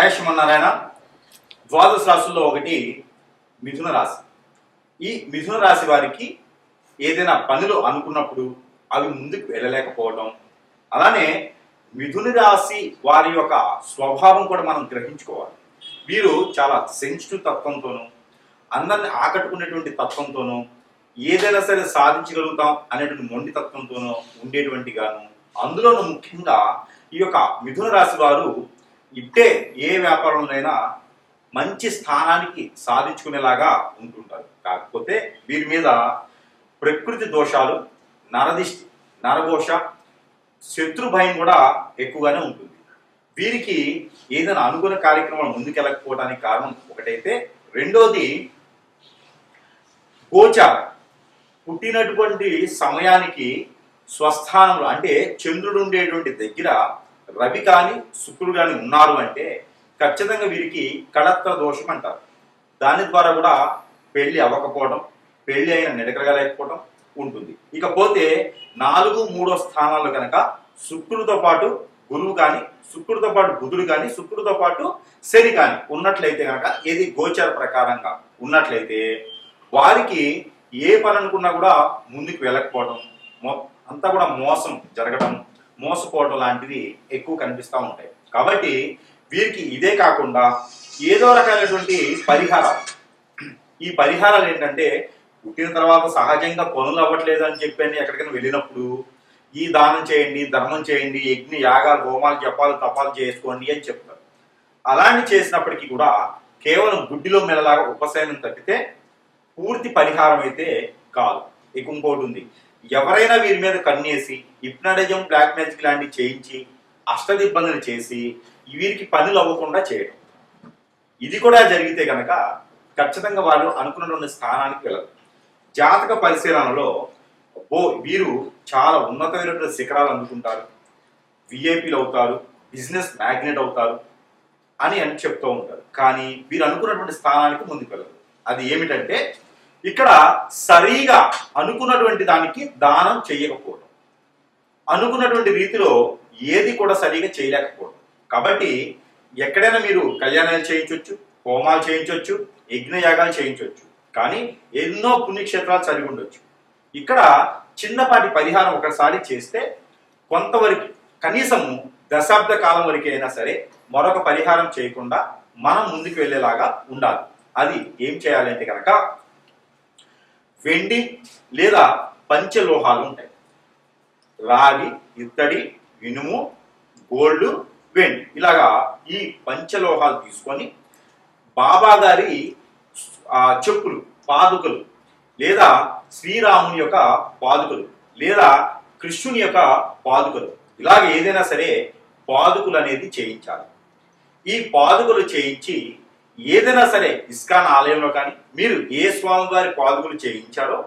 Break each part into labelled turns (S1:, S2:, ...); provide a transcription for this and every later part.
S1: జయ శ్రీమన్నారాయణ. ద్వాదశ రాశుల్లో ఒకటి మిథున రాశి. ఈ మిథున రాశి వారికి ఏదైనా పనులు అనుకున్నప్పుడు అవి ముందుకు వెళ్ళలేకపోవడం, అలానే మిథున రాశి వారి యొక్క స్వభావం కూడా మనం గ్రహించుకోవాలి. వీరు చాలా సెన్సిటివ్ తత్వంతోనూ, అందరిని ఆకట్టుకునేటువంటి తత్వంతోనూ, ఏదైనా సరే సాధించగలుగుతాం అనేటువంటి మొండి తత్వంతోనూ ఉండేటువంటి గాను, అందులోనూ ముఖ్యంగా ఈ యొక్క మిథున రాశి వారు ఇట్టే ఏ వ్యాపారంలోనైనా మంచి స్థానానికి సాధించుకునేలాగా ఉంటుంటారు. కాకపోతే వీరి మీద ప్రకృతి దోషాలు, నరదిష్టి, నరఘోష, శత్రు భయం కూడా ఎక్కువగానే ఉంటుంది. వీరికి ఏదైనా అనుకున్న కార్యక్రమాలు ముందుకెళ్ళకపోవడానికి కారణం ఒకటైతే, రెండోది గోచారం. పుట్టినటువంటి సమయానికి స్వస్థానంలో అంటే చంద్రుడు ఉండేటువంటి దగ్గర రవి కానీ శుక్రుడు కానీ ఉన్నారు అంటే ఖచ్చితంగా వీరికి కళత్ర దోషం అంటారు. దాని ద్వారా కూడా పెళ్లి అవ్వకపోవడం, పెళ్లి అయిన నిడకగలేకపోవడం ఉంటుంది. ఇకపోతే 4, 3 స్థానాల్లో కనుక శుక్రుడితో పాటు గురువు కానీ, శుక్రుడితో పాటు బుధుడు కానీ, శుక్రుడితో పాటు శని కానీ ఉన్నట్లయితే కనుక, ఏది గోచార ప్రకారంగా ఉన్నట్లయితే వారికి ఏ పని అనుకున్నా కూడా ముందుకు వెళ్ళకపోవడం, అంతా కూడా మోసం జరగడం, మోసపోవడం లాంటివి ఎక్కువ కనిపిస్తూ ఉంటాయి. కాబట్టి వీరికి ఇదే కాకుండా ఏదో రకమైనటువంటి పరిహారాలు, ఈ పరిహారాలు ఏంటంటే, పుట్టిన తర్వాత సహజంగా పనులు అవ్వట్లేదు అని చెప్పని ఎక్కడికైనా వెళ్ళినప్పుడు ఈ దానం చేయండి, ధర్మం చేయండి, యజ్ఞ యాగాలు, హోమాలు, జపాలు, తపాలు చేసుకోండి అని చెప్తారు. అలాంటి చేసినప్పటికీ కూడా కేవలం గుడ్డిలో మెల్లలాగా ఉపశమనం తప్పితే పూర్తి పరిహారం అయితే కాదు. ఇంకోటి ఉంది, ఎవరైనా వీరి మీద కన్నేసి హిప్నటిజం, బ్లాక్ మ్యాజిక్ లాంటివి చేయించి అష్టదిబ్బందులు చేసి వీరికి పనులు అవ్వకుండా చేయడం, ఇది కూడా జరిగితే కనుక ఖచ్చితంగా వాళ్ళు అనుకున్నటువంటి స్థానానికి వెళ్ళరు. జాతక పరిశీలనలో వీరు చాలా ఉన్నతమైనటువంటి శిఖరాలు అందుకుంటారు, విఐపీలు అవుతారు, బిజినెస్ మ్యాగ్నెట్ అవుతారు అని చెప్తూ ఉంటారు. కానీ వీరు అనుకున్నటువంటి స్థానానికి ముందుకు వెళ్ళరు. అది ఏమిటంటే, ఇక్కడ సరిగా అనుకున్నటువంటి దానికి దానం చేయకపోవడం, అనుకున్నటువంటి రీతిలో ఏది కూడా సరిగా చేయలేకపోవడం. కాబట్టి ఎక్కడైనా మీరు కళ్యాణాలు చేయించవచ్చు, హోమాలు చేయించవచ్చు, యజ్ఞయాగాలు చేయించవచ్చు, కానీ ఎన్నో పుణ్యక్షేత్రాలు చదివి ఉండొచ్చు. ఇక్కడ చిన్నపాటి పరిహారం ఒకసారి చేస్తే కొంతవరకు, కనీసము దశాబ్ద కాలం వరకు అయినా సరే మరొక పరిహారం చేయకుండా మనం ముందుకు వెళ్ళేలాగా ఉండాలి. అది ఏం చేయాలంటే కనుక, వెండి లేదా పంచలోహాలు ఉంటాయి, రాగి, ఇత్తడి, ఇనుము, గోల్డ్, వెండి, ఇలాగా ఈ పంచలోహాలు తీసుకొని బాబా గారి చెప్పులు, పాదుకలు, లేదా శ్రీరాముని యొక్క పాదుకలు, లేదా కృష్ణుని యొక్క పాదుకలు, ఇలాగ ఏదైనా సరే పాదుకలు అనేది చేయించాలి. ఈ పాదుకలు చేయించి ఏదైనా సరే ఇస్కాన్ ఆలయంలో కానీ, మీరు ఏ స్వామివారి పాదుకలు చేయించారో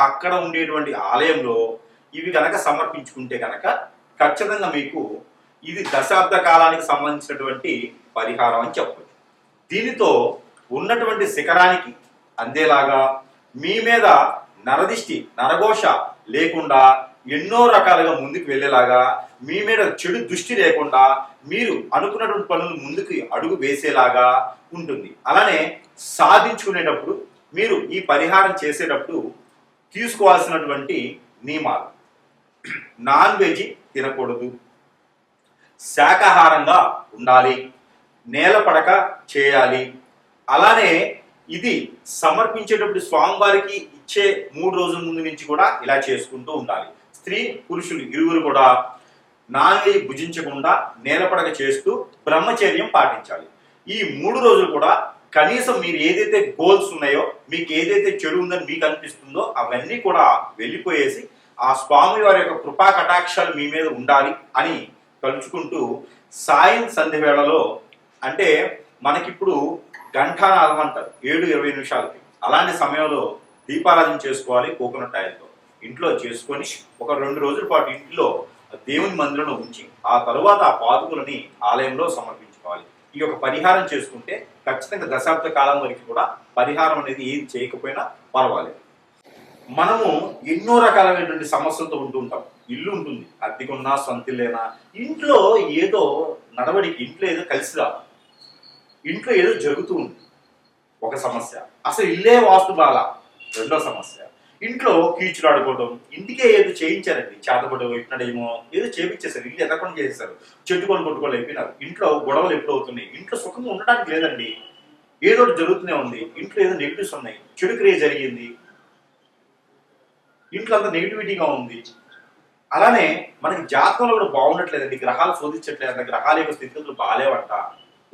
S1: అక్కడ ఉండేటువంటి ఆలయంలో ఇవి కనుక సమర్పించుకుంటే కనుక ఖచ్చితంగా మీకు ఇది దశాబ్ద కాలానికి సంబంధించినటువంటి పరిహారం అని చెప్పవచ్చు. దీనితో ఉన్నటువంటి శిఖరానికి అందేలాగా, మీ మీద నరదిష్టి, నరఘోష లేకుండా ఎన్నో రకాలుగా ముందుకు వెళ్ళేలాగా, మీ మీద చెడు దృష్టి లేకుండా మీరు అనుకున్నటువంటి పనులు ముందుకు అడుగు వేసేలాగా ఉంటుంది. అలానే సాధించుకునేటప్పుడు మీరు ఈ పరిహారం చేసేటప్పుడు తీసుకోవాల్సినటువంటి నియమాలు: నాన్ వెజ్ తినకూడదు, శాకాహారంగా ఉండాలి, నేల పడక చేయాలి. అలానే ఇది సమర్పించేటప్పుడు స్వామివారికి ఇచ్చే 3 రోజుల ముందు నుంచి కూడా ఇలా చేసుకుంటూ ఉండాలి. స్త్రీ పురుషులు ఇరువురు కూడా నాన్ వెజ్ భుజించకుండా నేలపడక చేస్తూ బ్రహ్మచర్యం పాటించాలి. ఈ 3 రోజులు కూడా కనీసం మీరు ఏదైతే గోల్స్ ఉన్నాయో, మీకు ఏదైతే చెడు ఉందని మీకు అనిపిస్తుందో అవన్నీ కూడా వెళ్ళిపోయేసి ఆ స్వామి వారి యొక్క కృపా కటాక్షాలు మీ మీద ఉండాలి అని తలుచుకుంటూ, సాయం సంధ్య వేళలో, అంటే మనకిప్పుడు గంటానాదం అంటారు 7:20 నిమిషాలకి, అలాంటి సమయంలో దీపారాధన చేసుకోవాలి. కోకోనట్ ఆయిల్తో ఇంట్లో చేసుకొని ఒక 2 రోజుల పాటు ఇంట్లో దేవుని మందిరంలో ఉంచి ఆ తరువాత ఆ పాదుకులని ఆలయంలో సమర్పించుకోవాలి. ఈ యొక్క పరిహారం చేసుకుంటే ఖచ్చితంగా దశాబ్ద కాలం వరకు కూడా పరిహారం అనేది ఏది చేయకపోయినా పర్వాలేదు. మనము ఎన్నో రకాలైనటువంటి సమస్యలతో ఉంటుంటాం. ఇల్లు ఉంటుంది, అద్దెకున్నా, సొంత ఇల్లేనా, ఇంట్లో ఏదో నడవడికి, ఇంట్లో ఏదో కలిసి రాదు. ఇంట్లో ఏదో జరుగుతూ ఉంది, ఒక సమస్య. అసలు ఇల్లే వాస్తు బాల, రెండో సమస్య. ఇంట్లో కీచులు ఆడుకోవడం, ఇంటికే ఏదో చేయించారండి, చేతపడో ఇట్నడేమో ఏదో చేపించేశారు, ఇల్లు ఎదకుండా చేసేసారు, చెట్టుకొని కొట్టుకొని అయిపోయినారు, ఇంట్లో గొడవలు ఎప్పుడు అవుతున్నాయి, ఇంట్లో సుఖంగా ఉండడానికి లేదండి, ఏదో జరుగుతూనే ఉంది, ఇంట్లో ఏదో నెగిటివ్స్ ఉన్నాయి, చెడు క్రియ జరిగింది, ఇంట్లో అంతా నెగిటివిటీగా ఉంది. అలానే మనకి జాతకంలో కూడా బాగుండట్లేదండి, గ్రహాలు శోధించట్లేదంట, గ్రహాల యొక్క స్థితిగతులు బాగాలేవంట,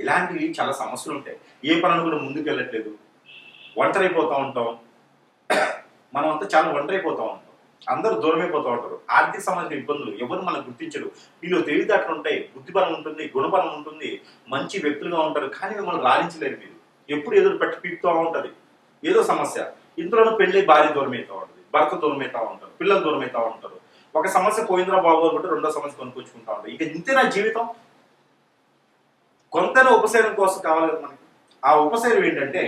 S1: ఇలాంటివి చాలా సమస్యలు ఉంటాయి. ఏ పనులు కూడా ముందుకు వెళ్ళట్లేదు, ఒంటరైపోతూ ఉంటాం, మనం అంతా చాలా ఒంటరైపోతూ ఉంటాం, అందరూ దూరమైపోతూ ఉంటారు, ఆర్థిక సంబంధించిన ఇబ్బందులు, ఎవరు మనం గుర్తించరు, వీళ్ళు తెలివితేటలు ఉంటాయి, బుద్ధిబలం ఉంటుంది, గుణబలం ఉంటుంది, మంచి వ్యక్తులుగా ఉంటారు, కానీ మిమ్మల్ని రాణించలేరు. మీరు ఎప్పుడు ఎదురు పెట్టి పీకుతూ ఉంటుంది ఏదో సమస్య. ఇందులోనూ పెళ్లి భార్య దూరమైతూ ఉంటుంది, భర్త దూరమైతూ ఉంటారు, పిల్లలు దూరమైతూ ఉంటారు. ఒక సమస్య పోయిందిరా బాబు అనుకుంటే రెండో సమస్య కొనుక్కొచ్చుకుంటా ఉంటారు. ఇక ఇంతే నా జీవితం. కొంతైనా ఉపశమనం కోసం కావాలి కదా మనకి. ఆ ఉపశమనం ఏంటంటే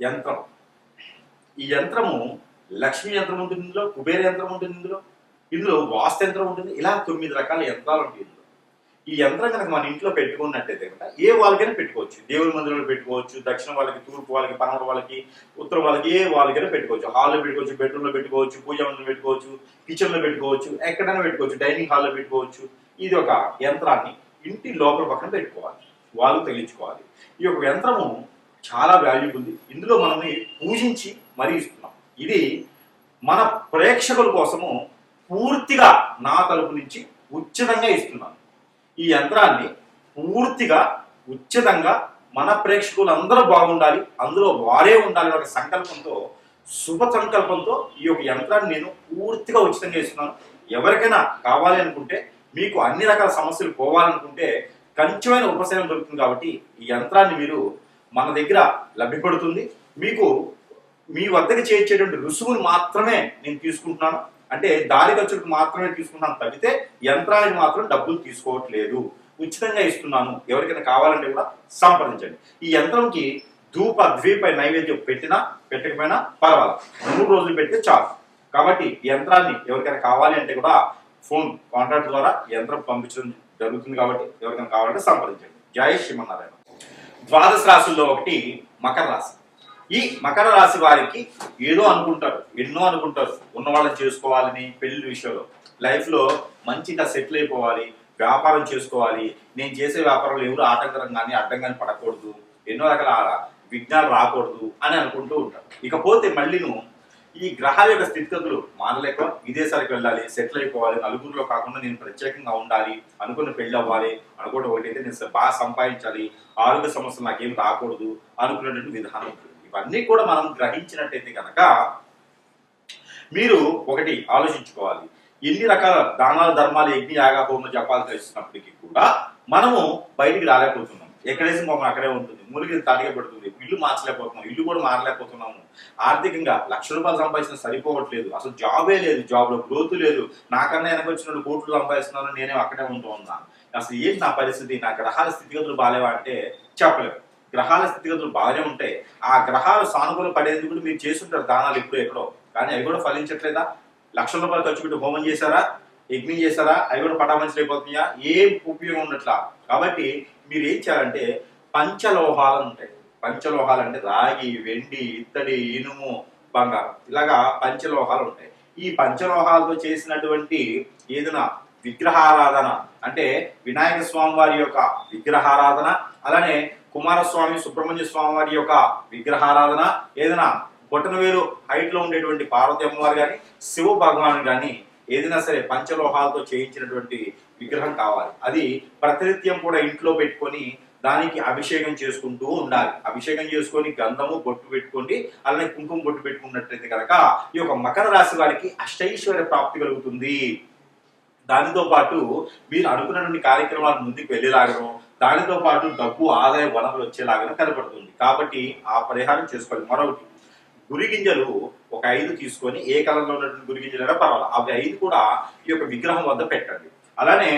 S1: యంత్రం. ఈ యంత్రము లక్ష్మీ యంత్రం ఉంటుంది, ఇందులో కుబేర యంత్రం ఉంటుంది, ఇందులో వాస్తు యంత్రం ఉంటుంది. ఇలా 9 రకాల యంత్రాలు ఉంటాయి ఇందులో. ఈ యంత్రం కనుక మన ఇంట్లో పెట్టుకున్నట్టయితే కనుక ఏ వాళ్ళకైనా పెట్టుకోవచ్చు, దేవుని మందిరంలో పెట్టుకోవచ్చు, దక్షిణ వాళ్ళకి, తూర్పు వాళ్ళకి, పడమర వాళ్ళకి, ఉత్తర వాళ్ళకి, ఏ వాళ్ళకైనా పెట్టుకోవచ్చు, హాల్లో పెట్టుకోవచ్చు, బెడ్రూమ్లో పెట్టుకోవచ్చు, పూజా మందిరంలో పెట్టుకోవచ్చు, కిచెన్లో పెట్టుకోవచ్చు, ఎక్కడైనా పెట్టుకోవచ్చు, డైనింగ్ హాల్లో పెట్టుకోవచ్చు. ఇది ఒక యంత్రాన్ని ఇంటి లోపల పక్కన పెట్టుకోవాలి, వాళ్ళు తగిలించుకోవాలి. ఈ యొక్క యంత్రము చాలా వాల్యూబుల్. ఇందులో మనల్ని పూజించి మరీ ఇస్తున్నాం. ఇది మన ప్రేక్షకుల కోసము పూర్తిగా నా తరపు నుంచి ఉచితంగా ఇస్తున్నాను. ఈ యంత్రాన్ని పూర్తిగా ఉచితంగా మన ప్రేక్షకులందరూ బాగుండాలి, అందులో వారే ఉండాలి ఒక సంకల్పంతో, శుభ సంకల్పంతో ఈ యొక్క యంత్రాన్ని నేను పూర్తిగా ఉచితంగా ఇస్తున్నాను. ఎవరికైనా కావాలి అనుకుంటే, మీకు అన్ని రకాల సమస్యలు పోవాలనుకుంటే కొంచెమైన ఉపశమనం దొరుకుతుంది. కాబట్టి ఈ యంత్రాన్ని మీరు మన దగ్గర లభ్యపడుతుంది. మీకు మీ వద్దకు చేర్చేటువంటి రుసుమును మాత్రమే నేను తీసుకుంటున్నాను, అంటే దారి ఖర్చులకు మాత్రమే తీసుకుంటున్నాను తప్పితే యంత్రానికి మాత్రం డబ్బులు తీసుకోవట్లేదు, ఉచితంగా ఇస్తున్నాను. ఎవరికైనా కావాలంటే కూడా సంప్రదించండి. ఈ యంత్రంకి ధూప ద్వీప నైవేద్యం పెట్టినా పెట్టకపోయినా పర్వాలేదు, 3 రోజులు పెడితే చాలు. కాబట్టి ఈ యంత్రాన్ని ఎవరికైనా కావాలి అంటే కూడా ఫోన్ కాంటాక్ట్ ద్వారా యంత్రం పంపించడం జరుగుతుంది. కాబట్టి ఎవరికైనా కావాలంటే సంప్రదించండి. జై శ్రీమన్నారాయణ. ద్వాదశ రాశుల్లో ఒకటి మకర రాశి. ఈ మకర రాశి వారికి ఏదో అనుకుంటారు, ఎన్నో అనుకుంటారు, ఉన్న వాళ్ళని చేసుకోవాలని, పెళ్లి విషయంలో లైఫ్లో మంచిగా సెటిల్ అయిపోవాలి, వ్యాపారం చేసుకోవాలి, నేను చేసే వ్యాపారంలో ఎవరు ఆటంకరం కానీ అడ్డం కానీ పడకూడదు, ఎన్నో రకాల విఘ్నాలు రాకూడదు అని అనుకుంటూ ఉంటారు. ఇకపోతే మళ్ళీను ఈ గ్రహాల యొక్క స్థితిగతులు మానలేక విదేశాలకు వెళ్ళాలి, సెటిల్ అయిపోవాలి, నలుగురిలో కాకుండా నేను ప్రత్యేకంగా ఉండాలి, అనుకున్న పెళ్లి అవ్వాలి, అనుకోవడం ఒకటైతే నేను బాగా సంపాదించాలి, ఆరోగ్య సమస్యలు నాకేం రాకూడదు అనుకునేటువంటి విధానం ఉంటుంది. ఇవన్నీ కూడా మనం గ్రహించినట్టయితే కనుక మీరు ఒకటి ఆలోచించుకోవాలి, ఎన్ని రకాల దానాలు, ధర్మాలు, యజ్ఞ, యాగ, హోమ, జపాలు చేస్తున్నప్పటికీ కూడా మనము బయటికి రాలేకపోతున్నాం. ఎక్కడేసి మమ్మల్ని అక్కడే ఉంటుంది, మురికి తాటిగా పెడుతుంది, ఇల్లు మార్చలేకపోతున్నాం, ఇల్లు కూడా మారలేకపోతున్నాము, ఆర్థికంగా ₹1,00,000 సంపాదించిన సరిపోవట్లేదు, అసలు జాబే లేదు, జాబ్లో గ్రోత్ లేదు, నాకన్నా వెనక వచ్చిన కోట్లు సంపాదిస్తున్నాను, నేనే అక్కడే ఉంటూ ఉన్నాను, అసలు ఏంటి నా పరిస్థితి, నా గ్రహాల స్థితిగతులు బాగాలేవా అంటే చెప్పలేము. గ్రహాల స్థితిగతులు బాగానే ఉంటాయి. ఆ గ్రహాలు సానుకూల పడేందుకు కూడా మీరు చేస్తుంటారు దానాలు ఎప్పుడో ఎక్కడో, కానీ అవి కూడా ఫలించట్లేదా? ₹1,00,000 ఖర్చు పెట్టి హోమం చేశారా, యజ్ఞం చేశారా, అవి కూడా పటామంచలు అయిపోతున్నాయా? ఏం ఉపయోగం ఉండట్లా. కాబట్టి మీరు ఏం చేయాలంటే పంచలోహాలు ఉంటాయి. పంచలోహాలు అంటే రాగి, వెండి, ఇత్తడి, ఇనుము, బంగారం, ఇలాగా పంచలోహాలు ఉంటాయి. ఈ పంచలోహాలతో చేసినటువంటి ఏదైనా విగ్రహారాధన, అంటే వినాయక స్వామి వారి యొక్క విగ్రహారాధన, అలానే కుమారస్వామి, సుబ్రహ్మణ్య స్వామి వారి యొక్క విగ్రహారాధన, ఏదైనా బొటనవేలు హైట్ లో ఉండేటువంటి పార్వతి అమ్మవారు కానీ, శివ భగవాను కానీ, ఏదైనా సరే పంచలోహాలతో చేయించినటువంటి విగ్రహం కావాలి. అది ప్రతినిత్యం కూడా ఇంట్లో పెట్టుకొని దానికి అభిషేకం చేసుకుంటూ ఉండాలి. అభిషేకం చేసుకొని గంధము బొట్టు పెట్టుకోండి, అలానే కుంకుమ బొట్టు పెట్టుకున్నట్లయితే కనుక ఈ యొక్క మకర రాశి వారికి అష్టైశ్వర్య ప్రాప్తి కలుగుతుంది. దానితో పాటు మీరు అనుకున్నటువంటి కార్యక్రమాలు ముందుకు వెళ్ళేలాగను, దానితో పాటు డబ్బు, ఆదాయ వనరులు వచ్చేలాగా కనపడుతుంది. కాబట్టి ఆ పరిహారం చేసుకోవాలి. మరొకటి, గురి గింజలు ఒక 5 తీసుకొని, ఏ కలర్లో ఉన్నటువంటి గురి గింజలైనా పర్వాలేదు, అవి 5 కూడా ఈ యొక్క విగ్రహం వద్ద పెట్టండి. అలానే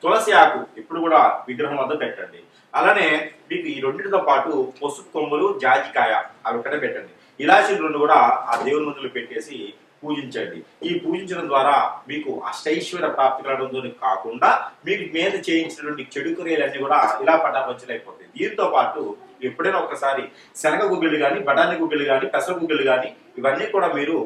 S1: తులసి ఆకు ఎప్పుడు కూడా విగ్రహం వద్ద పెట్టండి. అలానే మీకు ఈ రెండింటితో పాటు పసుపు కొమ్ములు, జాజికాయ అవి ఒక్కటే పెట్టండి. ఇలాచీలు 2 కూడా ఆ దేవుని ముందులో పెట్టేసి పూజించండి. ఈ పూజించడం ద్వారా మీకు అష్టైశ్వర్య ప్రాప్తి కలగడంతో కాకుండా మీకు మీద చేయించినటువంటి చెడు క్రియలన్నీ కూడా ఇలా పటాపంచలైపోతాయి. దీంతో పాటు ఎప్పుడైనా ఒకసారి శనగ గుగ్గిళ్ళు కానీ, బఠానీ గుగ్గిళ్ళు కానీ, పెసర గుగ్గిళ్ళు కానీ ఇవన్నీ కూడా మీరు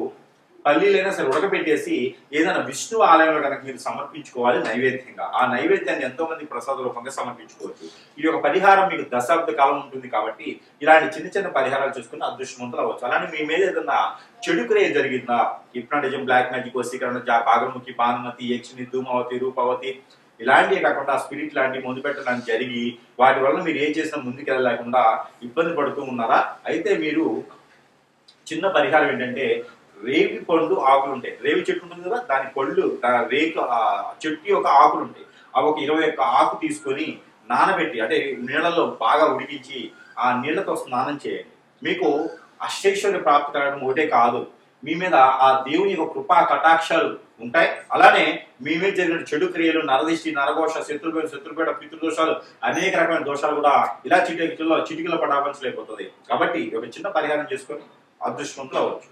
S1: పల్లీలైనా సరే ఉడకబెట్టేసి ఏదైనా విష్ణు ఆలయంలో కనుక మీరు సమర్పించుకోవాలి నైవేద్యంగా. ఆ నైవేద్యాన్ని ఎంతో మంది ప్రసాద రూపంగా సమర్పించుకోవచ్చు. ఈ యొక్క పరిహారం మీకు దశాబ్ద కాలం ఉంటుంది కాబట్టి ఇలాంటి చిన్న చిన్న పరిహారాలు చేసుకుని అదృష్టవంతులు అవ్వచ్చు. అలానే మీ మీద ఏదన్నా చెడు క్రియ జరిగిందా, హిప్నాటిజం, బ్లాక్ మ్యాజిక్, వశీకరణ, భాగమతి, భానుమతి, యక్షిని, ధూమవతి, రూపవతి ఇలాంటివి కాకుండా స్పిరిట్ లాంటి ముందు పెట్టడం జరిగి వాటి వల్ల మీరు ఏం చేసినా ముందుకెళ్ళలేకుండా ఇబ్బంది పడుతూ ఉన్నారా? అయితే మీరు చిన్న పరిహారం ఏంటంటే, రేవి పండు ఆకులు ఉంటాయి. రేవి చెట్టు ఉంటుంది కదా, దాని పళ్ళు రేకు చెట్టు యొక్క ఆకులు ఉంటాయి. అవి ఒక 21 ఆకు తీసుకొని నానబెట్టి అంటే నీళ్ళలో బాగా ఉడికించి ఆ నీళ్లతో స్నానం చేయండి. మీకు అష్టైశ్వర్య ప్రాప్తి కలగడం ఒకటే కాదు, మీ మీద ఆ దేవుని యొక్క కృపా కటాక్షాలు ఉంటాయి. అలానే మీ మీద జరిగిన చెడు క్రియలు, నరదిష్టి, నరఘోష, శత్రుపేట, పితృదోషాలు, అనేక రకమైన దోషాలు కూడా ఇలా చిటికలో పటాపంచలైపోతుంది. కాబట్టి ఒక చిన్న పరిహారం చేసుకొని అదృష్టవంతులు అవ్వచ్చు.